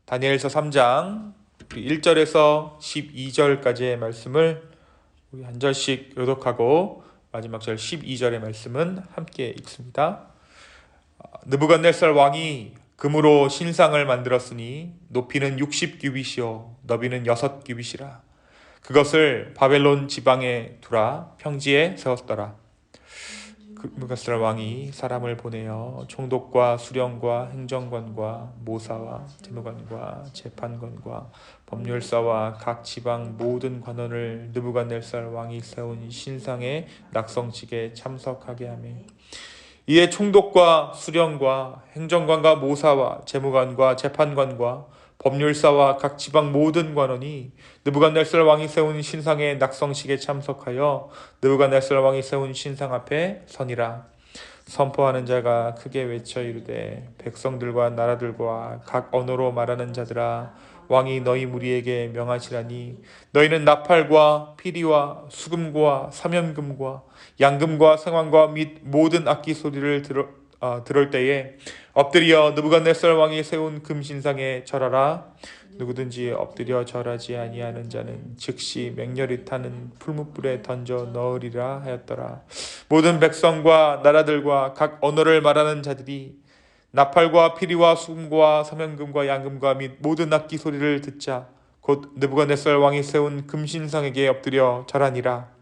다니엘서 3장 1절에서 12절까지의 말씀을 우리 한 절씩 교독하고 마지막 절 12절의 말씀은 함께 읽습니다. 느부갓네살 왕이 금으로 신상을 만들었으니 높이는 60규빗이요 너비는 6규빗이라. 그것을 바벨론 지방에 두라. 평지에 세웠더라. 느부갓네살 왕이 사람을 보내어 총독과 수령과 행정관과 모사와 재무관과 재판관과 법률사와 각 지방 모든 관원을 느부갓네살 왕이 세운 신상의 낙성식에 참석하게 하며 이에 총독과 수령과 행정관과 모사와 재무관과 재판관과 법률사와 각 지방 모든 관원이 느부갓네살 왕이 세운 신상의 낙성식에 참석하여 느부갓네살 왕이 세운 신상 앞에 서니라. 선포하는 자가 크게 외쳐 이르되 백성들과 나라들과 각 언어로 말하는 자들아, 왕이 너희 무리에게 명하시라니 너희는 나팔과 피리와 수금과 사면금과 양금과 생황과 및 모든 악기 소리를 들을 때에 엎드려 느부갓네살 왕이 세운 금신상에 절하라. 누구든지 엎드려 절하지 아니하는 자는 즉시 맹렬히 타는 풀무불에 던져 넣으리라 하였더라. 모든 백성과 나라들과 각 언어를 말하는 자들이 나팔과 피리와 수금과 사면금과 양금과 및 모든 악기 소리를 듣자 곧 느부갓네살 왕이 세운 금신상에게 엎드려 절하니라.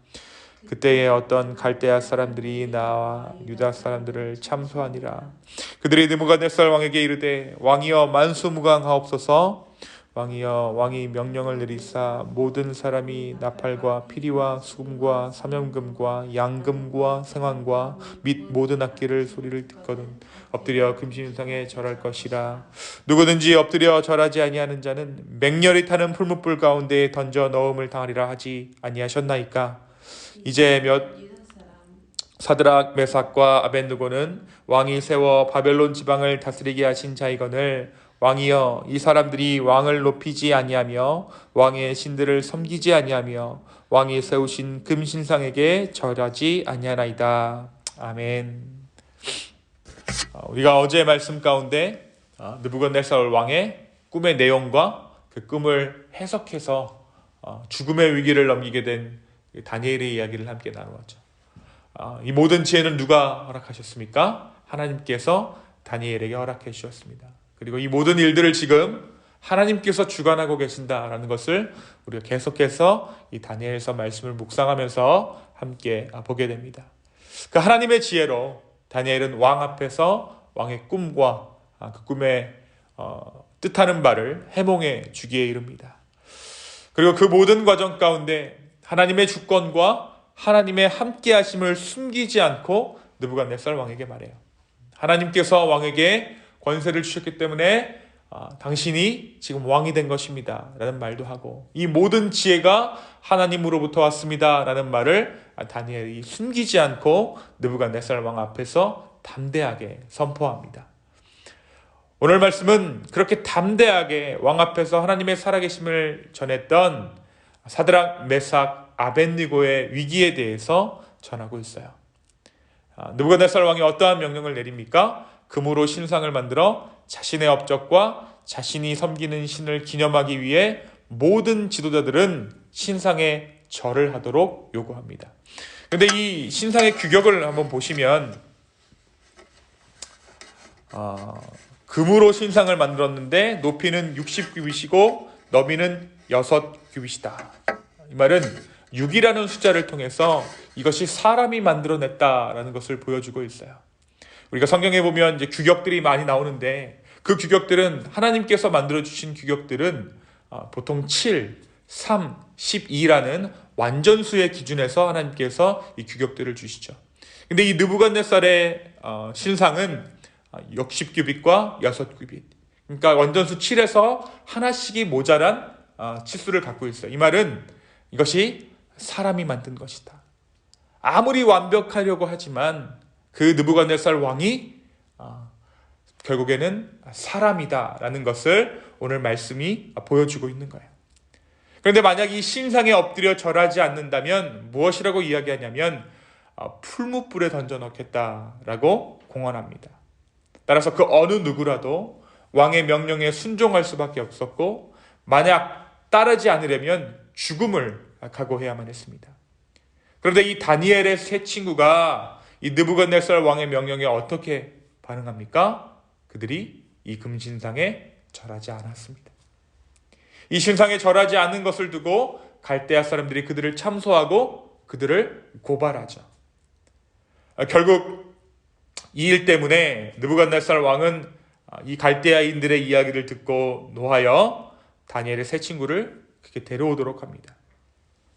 그때에 어떤 갈대아 사람들이 나와 유다 사람들을 참소하니라. 그들이 느부갓네살 왕에게 이르되 왕이여 만수무강하옵소서. 왕이여 왕이 명령을 내리사 모든 사람이 나팔과 피리와 수금과 사면금과 양금과 생황과 및 모든 악기를 소리를 듣거든 엎드려 금신상에 절할 것이라. 누구든지 엎드려 절하지 아니하는 자는 맹렬히 타는 풀무불 가운데에 던져 넣음을 당하리라 하지 아니하셨나이까. 이제 사드락 메삭과 아벳느고는 왕이 세워 바벨론 지방을 다스리게 하신 자이거늘 왕이여 이 사람들이 왕을 높이지 아니하며 왕의 신들을 섬기지 아니하며 왕이 세우신 금신상에게 절하지 아니하나이다. 아멘. 우리가 어제의 말씀 가운데 느부갓네살 왕의 꿈의 내용과 그 꿈을 해석해서 죽음의 위기를 넘기게 된 다니엘의 이야기를 함께 나누었죠. 이 모든 지혜는 누가 허락하셨습니까? 하나님께서 다니엘에게 허락해 주셨습니다. 그리고 이 모든 일들을 지금 하나님께서 주관하고 계신다라는 것을 우리가 계속해서 이 다니엘서 말씀을 묵상하면서 함께 보게 됩니다. 그 하나님의 지혜로 다니엘은 왕 앞에서 왕의 꿈과 그 꿈의 뜻하는 바를 해몽해 주기에 이릅니다. 그리고 그 모든 과정 가운데 하나님의 주권과 하나님의 함께하심을 숨기지 않고 느부갓네살 왕에게 말해요. 하나님께서 왕에게 권세를 주셨기 때문에 당신이 지금 왕이 된 것입니다 라는 말도 하고 이 모든 지혜가 하나님으로부터 왔습니다 라는 말을 다니엘이 숨기지 않고 느부갓네살 왕 앞에서 담대하게 선포합니다. 오늘 말씀은 그렇게 담대하게 왕 앞에서 하나님의 살아계심을 전했던 사드락 메삭 아벳느고의 위기에 대해서 전하고 있어요. 느부갓네살 왕이 어떠한 명령을 내립니까? 금으로 신상을 만들어 자신의 업적과 자신이 섬기는 신을 기념하기 위해 모든 지도자들은 신상에 절을 하도록 요구합니다. 그런데 이 신상의 규격을 한번 보시면 금으로 신상을 만들었는데 높이는 60규빗이고 너비는 6규빗이다. 이 말은 6이라는 숫자를 통해서 이것이 사람이 만들어냈다라는 것을 보여주고 있어요. 우리가 성경에 보면 이제 규격들이 많이 나오는데 그 규격들은 하나님께서 만들어주신 규격들은 보통 7, 3, 12라는 완전수의 기준에서 하나님께서 이 규격들을 주시죠. 근데 이 느부갓네살의 신상은 60규빗과 6규빗. 그러니까 완전수 7에서 하나씩이 모자란 치수를 갖고 있어요. 이 말은 이것이 사람이 만든 것이다. 아무리 완벽하려고 하지만 그 느부갓네살 왕이 결국에는 사람이다라는 것을 오늘 말씀이 보여주고 있는 거예요. 그런데 만약 이 신상에 엎드려 절하지 않는다면 무엇이라고 이야기하냐면 풀무불에 던져 넣겠다라고 공언합니다. 따라서 그 어느 누구라도 왕의 명령에 순종할 수밖에 없었고 만약 따르지 않으려면 죽음을 각오해야만 했습니다. 그런데 이 다니엘의 세 친구가 이 느부갓네살 왕의 명령에 어떻게 반응합니까? 그들이 이 금신상에 절하지 않았습니다. 이 신상에 절하지 않는 것을 두고 갈대아 사람들이 그들을 참소하고 그들을 고발하죠. 결국 이 일 때문에 느부갓네살 왕은 이 갈대아인들의 이야기를 듣고 노하여 다니엘의 세 친구를 그렇게 데려오도록 합니다.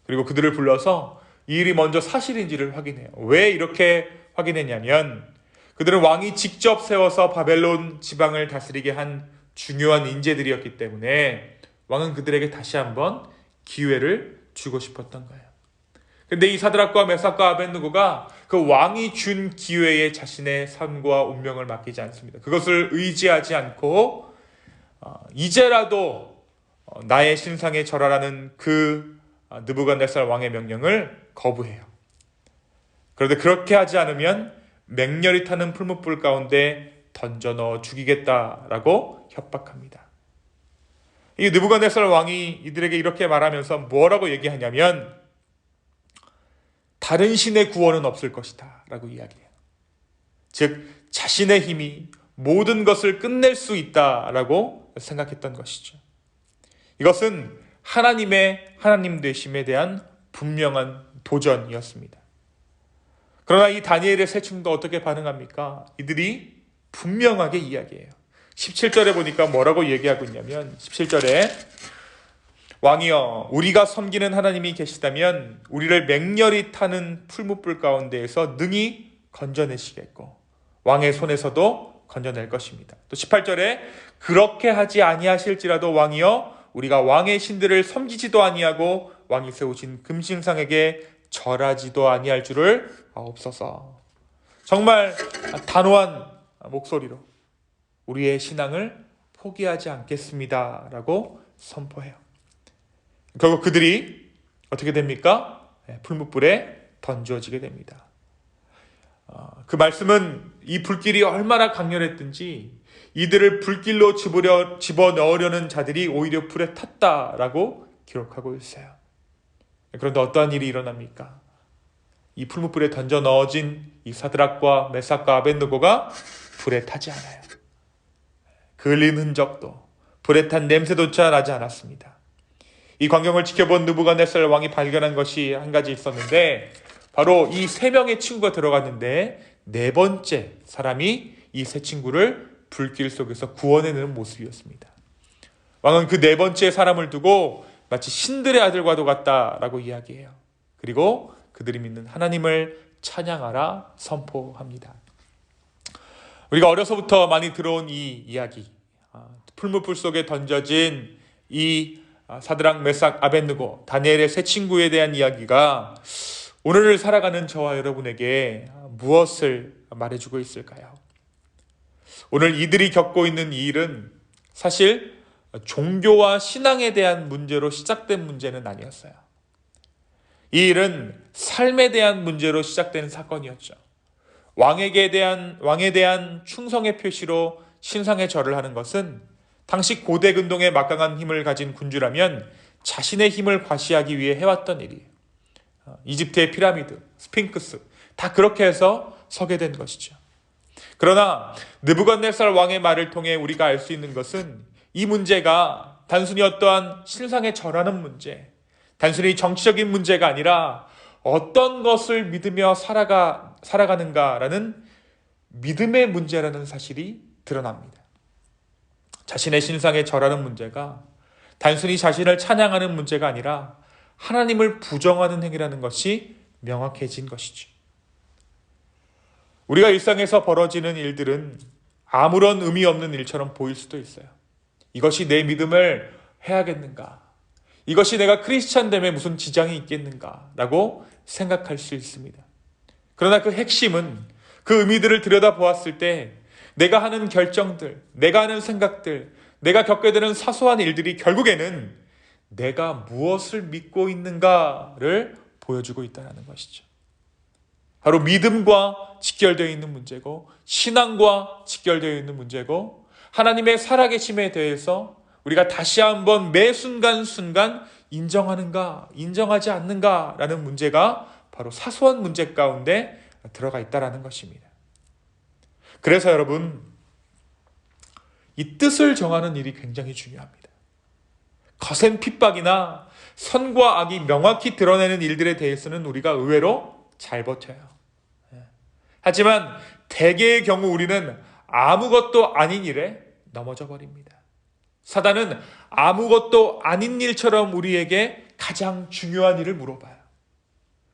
그리고 그들을 불러서 이 일이 먼저 사실인지를 확인해요. 왜 이렇게 확인했냐면 그들은 왕이 직접 세워서 바벨론 지방을 다스리게 한 중요한 인재들이었기 때문에 왕은 그들에게 다시 한번 기회를 주고 싶었던 거예요. 근데 이 사드락과 메삭과 아벳느고가 그 왕이 준 기회에 자신의 삶과 운명을 맡기지 않습니다. 그것을 의지하지 않고 이제라도 나의 신상에 절하라는 그 느부갓네살 왕의 명령을 거부해요. 그런데 그렇게 하지 않으면 맹렬히 타는 풀무불 가운데 던져 넣어 죽이겠다라고 협박합니다. 이 느부갓네살 왕이 이들에게 이렇게 말하면서 뭐라고 얘기하냐면 다른 신의 구원은 없을 것이다 라고 이야기해요. 즉 자신의 힘이 모든 것을 끝낼 수 있다라고 생각했던 것이죠. 이것은 하나님의 하나님 되심에 대한 분명한 도전이었습니다. 그러나 이 다니엘의 세 친구가 어떻게 반응합니까? 이들이 분명하게 이야기해요. 17절에 보니까 뭐라고 얘기하고 있냐면 17절에 왕이여 우리가 섬기는 하나님이 계시다면 우리를 맹렬히 타는 풀무불 가운데에서 능히 건져내시겠고 왕의 손에서도 건져낼 것입니다. 또 18절에 그렇게 하지 아니하실지라도 왕이여 우리가 왕의 신들을 섬기지도 아니하고 왕이 세우신 금신상에게 절하지도 아니할 줄을 아옵소서. 정말 단호한 목소리로 우리의 신앙을 포기하지 않겠습니다 라고 선포해요. 결국 그들이 어떻게 됩니까? 풀무불에 던져지게 됩니다. 그 말씀은 이 불길이 얼마나 강렬했든지 이들을 불길로 집어넣으려는 자들이 오히려 불에 탔다라고 기록하고 있어요. 그런데 어떠한 일이 일어납니까? 이 풀무불에 던져 넣어진 이 사드락과 메삭과 아벳느고가 불에 타지 않아요. 그을린 흔적도 불에 탄 냄새조차 나지 않았습니다. 이 광경을 지켜본 느부갓네살 왕이 발견한 것이 한 가지 있었는데 바로 이 세 명의 친구가 들어갔는데 네 번째 사람이 이 세 친구를 불길 속에서 구원해내는 모습이었습니다. 왕은 그 네 번째 사람을 두고 마치 신들의 아들과도 같다라고 이야기해요. 그리고 그들이 믿는 하나님을 찬양하라 선포합니다. 우리가 어려서부터 많이 들어온 이 이야기, 풀무불 속에 던져진 이 사드락, 메삭, 아벳느고, 다니엘의 세 친구에 대한 이야기가 오늘을 살아가는 저와 여러분에게 무엇을 말해주고 있을까요? 오늘 이들이 겪고 있는 이 일은 사실 종교와 신앙에 대한 문제로 시작된 문제는 아니었어요. 이 일은 삶에 대한 문제로 시작된 사건이었죠. 왕에 대한 충성의 표시로 신상에 절을 하는 것은 당시 고대 근동의 막강한 힘을 가진 군주라면 자신의 힘을 과시하기 위해 해왔던 일이에요. 이집트의 피라미드, 스핑크스 다 그렇게 해서 서게 된 것이죠. 그러나 느부갓네살 왕의 말을 통해 우리가 알 수 있는 것은 이 문제가 단순히 어떠한 신상에 절하는 문제, 단순히 정치적인 문제가 아니라 어떤 것을 믿으며 살아가는가라는 믿음의 문제라는 사실이 드러납니다. 자신의 신상에 절하는 문제가 단순히 자신을 찬양하는 문제가 아니라 하나님을 부정하는 행위라는 것이 명확해진 것이죠. 우리가 일상에서 벌어지는 일들은 아무런 의미 없는 일처럼 보일 수도 있어요. 이것이 내 믿음을 해야겠는가? 이것이 내가 크리스찬됨에 무슨 지장이 있겠는가? 라고 생각할 수 있습니다. 그러나 그 핵심은 그 의미들을 들여다보았을 때 내가 하는 결정들, 내가 하는 생각들, 내가 겪게 되는 사소한 일들이 결국에는 내가 무엇을 믿고 있는가를 보여주고 있다는 것이죠. 바로 믿음과 직결되어 있는 문제고 신앙과 직결되어 있는 문제고 하나님의 살아계심에 대해서 우리가 다시 한번 매 순간순간 인정하는가, 인정하지 않는가라는 문제가 바로 사소한 문제 가운데 들어가 있다는 것입니다. 그래서 여러분, 이 뜻을 정하는 일이 굉장히 중요합니다. 거센 핍박이나 선과 악이 명확히 드러내는 일들에 대해서는 우리가 의외로 잘 버텨요. 하지만 대개의 경우 우리는 아무것도 아닌 일에 넘어져 버립니다. 사단은 아무것도 아닌 일처럼 우리에게 가장 중요한 일을 물어봐요.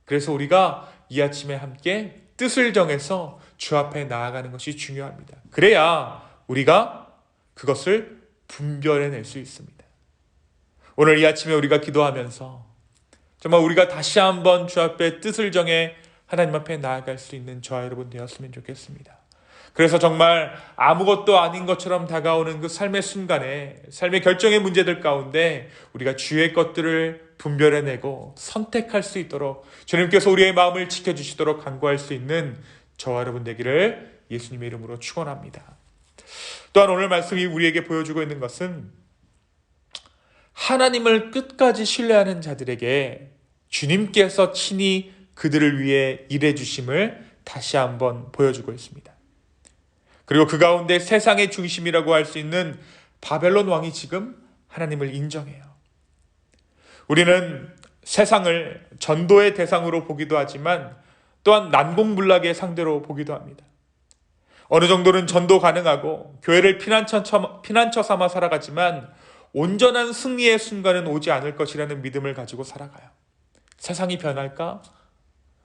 그래서 우리가 이 아침에 함께 뜻을 정해서 주 앞에 나아가는 것이 중요합니다. 그래야 우리가 그것을 분별해낼 수 있습니다. 오늘 이 아침에 우리가 기도하면서 정말 우리가 다시 한번 주 앞에 뜻을 정해 하나님 앞에 나아갈 수 있는 저와 여러분 되었으면 좋겠습니다. 그래서 정말 아무것도 아닌 것처럼 다가오는 그 삶의 순간에, 삶의 결정의 문제들 가운데 우리가 주의 것들을 분별해내고 선택할 수 있도록 주님께서 우리의 마음을 지켜주시도록 간구할 수 있는 저와 여러분 되기를 예수님의 이름으로 축원합니다. 또한 오늘 말씀이 우리에게 보여주고 있는 것은 하나님을 끝까지 신뢰하는 자들에게 주님께서 친히 그들을 위해 일해 주심을 다시 한번 보여주고 있습니다. 그리고 그 가운데 세상의 중심이라고 할 수 있는 바벨론 왕이 지금 하나님을 인정해요. 우리는 세상을 전도의 대상으로 보기도 하지만 또한 난공불락의 상대로 보기도 합니다. 어느 정도는 전도 가능하고 교회를 피난처 삼아 살아가지만 온전한 승리의 순간은 오지 않을 것이라는 믿음을 가지고 살아가요. 세상이 변할까?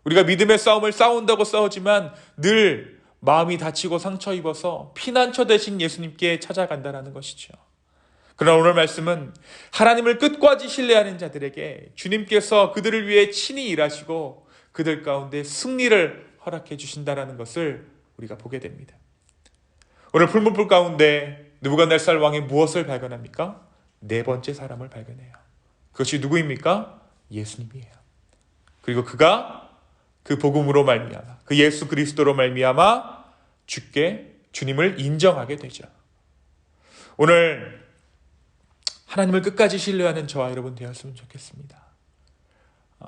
우리가 믿음의 싸움을 싸운다고 싸우지만 늘 마음이 다치고 상처 입어서 피난처 대신 예수님께 찾아간다는 것이죠. 그러나 오늘 말씀은 하나님을 끝까지 신뢰하는 자들에게 주님께서 그들을 위해 친히 일하시고 그들 가운데 승리를 허락해 주신다는 것을 우리가 보게 됩니다. 오늘 풀문불 가운데 느부갓네살 왕이 무엇을 발견합니까? 네 번째 사람을 발견해요. 그것이 누구입니까? 예수님이에요. 그리고 그가 그 복음으로 말미암아, 그 예수 그리스도로 말미암아 주님을 인정하게 되죠. 오늘 하나님을 끝까지 신뢰하는 저와 여러분 되었으면 좋겠습니다.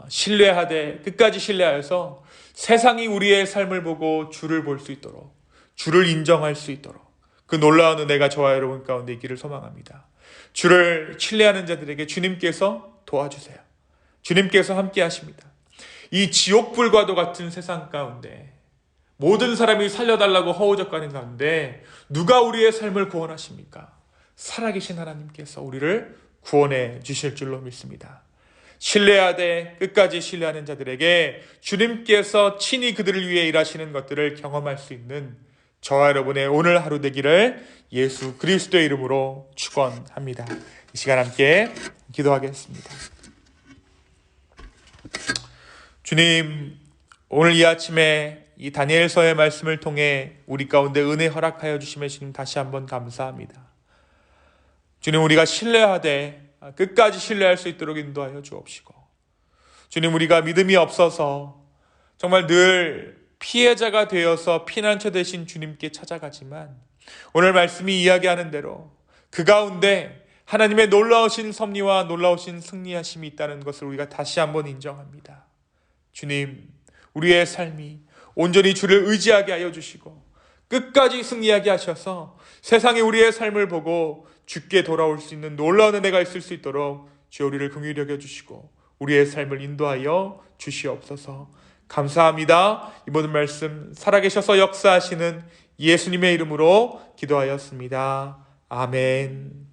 신뢰하되 끝까지 신뢰하여서 세상이 우리의 삶을 보고 주를 볼 수 있도록, 주를 인정할 수 있도록 그 놀라운 은혜가 저와 여러분 가운데 있기를 소망합니다. 주를 신뢰하는 자들에게 주님께서 도와주세요. 주님께서 함께 하십니다. 이 지옥불과도 같은 세상 가운데 모든 사람이 살려달라고 허우적거리는 가운데 누가 우리의 삶을 구원하십니까? 살아계신 하나님께서 우리를 구원해 주실 줄로 믿습니다. 신뢰하되 끝까지 신뢰하는 자들에게 주님께서 친히 그들을 위해 일하시는 것들을 경험할 수 있는 저와 여러분의 오늘 하루 되기를 예수 그리스도의 이름으로 축원합니다. 이 시간 함께 기도하겠습니다. 주님, 오늘 이 아침에 이 다니엘서의 말씀을 통해 우리 가운데 은혜 허락하여 주심에 주님 다시 한번 감사합니다. 주님, 우리가 신뢰하되 끝까지 신뢰할 수 있도록 인도하여 주옵시고, 주님, 우리가 믿음이 없어서 정말 늘 피해자가 되어서 피난처 되신 주님께 찾아가지만 오늘 말씀이 이야기하는 대로 그 가운데 하나님의 놀라우신 섭리와 놀라우신 승리하심이 있다는 것을 우리가 다시 한번 인정합니다. 주님, 우리의 삶이 온전히 주를 의지하게 하여 주시고 끝까지 승리하게 하셔서 세상에 우리의 삶을 보고 주께 돌아올 수 있는 놀라운 은혜가 있을 수 있도록 주여 우리를 긍휼히 여겨주시고 우리의 삶을 인도하여 주시옵소서. 감사합니다. 이 모든 말씀 살아계셔서 역사하시는 예수님의 이름으로 기도하였습니다. 아멘.